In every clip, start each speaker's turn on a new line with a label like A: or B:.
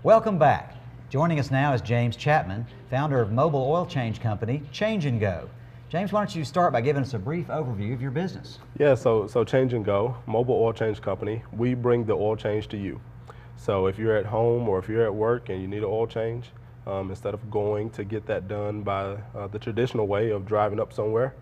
A: Welcome back. Joining us now is James Chapman, founder of mobile oil change company ChangenGo. James, why don't you start by giving us a brief overview of your business?
B: Yeah, so ChangenGo, mobile oil change company, we bring the oil change to you. So if you're at home or if you're at work and you need an oil change, instead of going to get that done by the traditional way of driving up somewhere,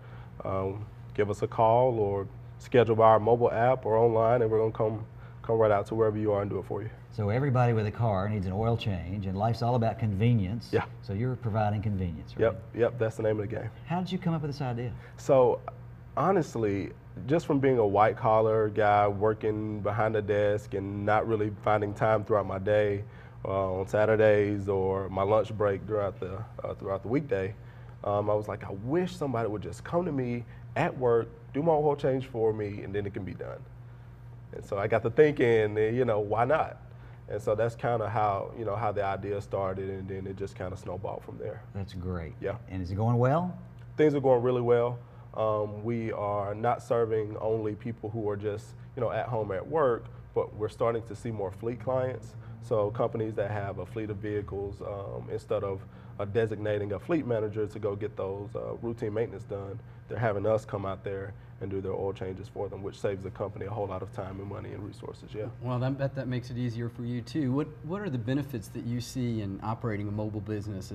B: give us a call or schedule by our mobile app or online, and we're going to come right out to wherever you are and do it for you.
A: So everybody with a car needs an oil change, and life's all about convenience.
B: Yeah.
A: So you're providing convenience, right?
B: Yep, that's the name of the game.
A: How did you come up with this idea?
B: So honestly, just from being a white collar guy working behind a desk and not really finding time throughout my day, on Saturdays or my lunch break throughout the weekday, I was like, I wish somebody would just come to me at work, do my oil change for me, and then it can be done. And so I got to thinking, why not? And so that's kind of how the idea started, and then it just kind of snowballed from there.
A: That's great.
B: Yeah.
A: And is it going well?
B: Things are going really well. We are not serving only people who are just at home at work, but we're starting to see more fleet clients. So companies that have a fleet of vehicles, instead of designating a fleet manager to go get those routine maintenance done, they're having us come out there and do their oil changes for them, which saves the company a whole lot of time and money and resources. Yeah.
C: Well, I bet that makes it easier for you too. What are the benefits that you see in operating a mobile business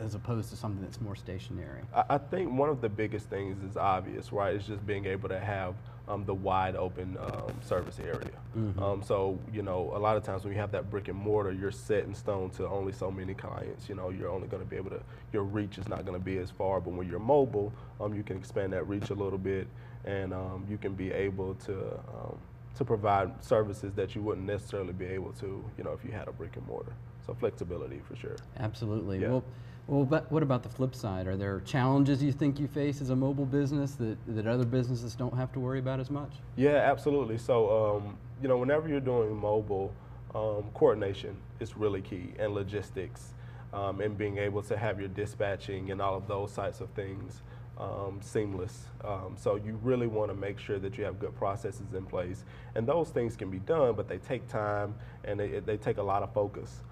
C: as opposed to something that's more stationary?
B: I think one of the biggest things is obvious, right? It's just being able to have the wide open service area.
C: Mm-hmm.
B: So, a lot of times when you have that brick and mortar, you're set in stone to only so many clients. You're only going to be able to, your reach is not going to be as far, but when you're mobile, you can expand that reach a little bit, and you can be able to provide services that you wouldn't necessarily be able to, if you had a brick and mortar. So flexibility for sure.
C: Absolutely.
B: Yeah.
C: Well, but what about the flip side? Are there challenges you think you face as a mobile business that other businesses don't have to worry about as much?
B: Yeah, absolutely. So, whenever you're doing mobile, coordination is really key, and logistics, and being able to have your dispatching and all of those types of things seamless. So you really want to make sure that you have good processes in place, and those things can be done, but they take time and they take a lot of focus.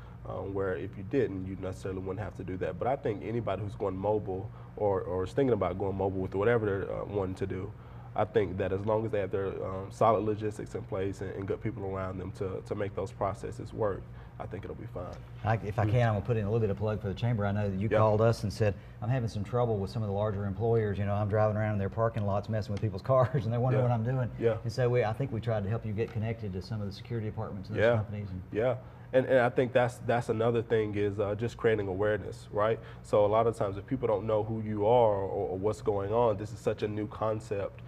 B: Where if you didn't, you necessarily wouldn't have to do that. But I think anybody who's going mobile or is thinking about going mobile with whatever they're wanting to do, I think that as long as they have their solid logistics in place and good people around them to make those processes work, I think it'll be fine.
A: If I can, I'm going to put in a little bit of plug for the chamber. I know that you called us and said, I'm having some trouble with some of the larger employers. I'm driving around in their parking lots messing with people's cars, and they're wondering what I'm doing.
B: Yeah.
A: And so I think we tried to help you get connected to some of the security departments of those companies.
B: Yeah. And I think that's another thing is just creating awareness, right? So a lot of times if people don't know who you are or what's going on, this is such a new concept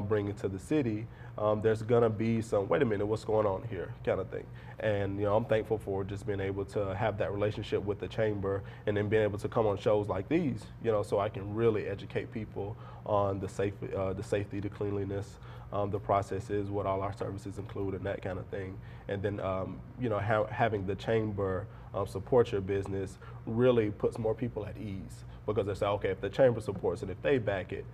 B: bringing to the city, there's gonna be some, wait a minute, what's going on here kind of thing. And I'm thankful for just being able to have that relationship with the chamber and then being able to come on shows like these, so I can really educate people on the safety, the cleanliness, the processes, what all our services include, and that kind of thing. And then, having the chamber support your business really puts more people at ease, because they say, okay, if the chamber supports it, if they back it,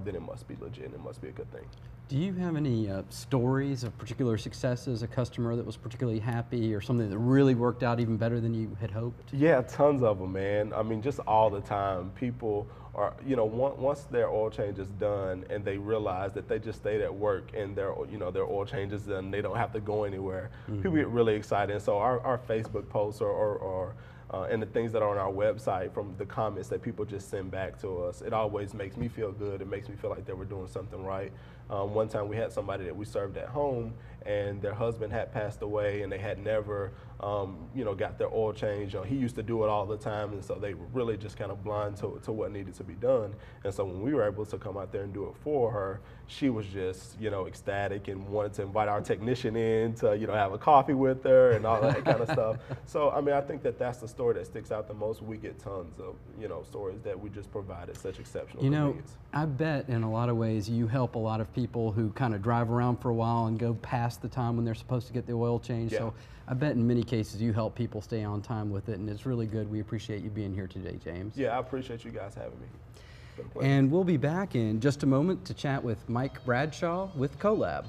B: then it must be legit, and it must be a good thing.
C: Do you have any stories of particular successes, a customer that was particularly happy or something that really worked out even better than you had hoped?
B: Yeah, tons of them, man. I mean, just all the time. People are, once their oil change is done and they realize that they just stayed at work and their oil change is done, they don't have to go anywhere. Mm-hmm. People get really excited. And so our Facebook posts and the things that are on our website, from the comments that people just send back to us, it always makes me feel good. It makes me feel like they were doing something right. One time we had somebody that we served at home, and their husband had passed away, and they had never, got their oil change. He used to do it all the time, and so they were really just kind of blind to what needed to be done. And so when we were able to come out there and do it for her, she was just, ecstatic and wanted to invite our technician in to, have a coffee with her and all that kind of stuff. So, I mean, I think that's the story that sticks out the most. We get tons of, stories that we just provided such exceptional convenience.
C: I bet in a lot of ways you help a lot of people who kind of drive around for a while and go past the time when they're supposed to get the oil change.
B: Yeah.
C: So I bet in many cases you help people stay on time with it, and it's really good. We appreciate you being here today, James.
B: Yeah, I appreciate you guys having me.
C: And we'll be back in just a moment to chat with Mike Bradshaw with CoLab.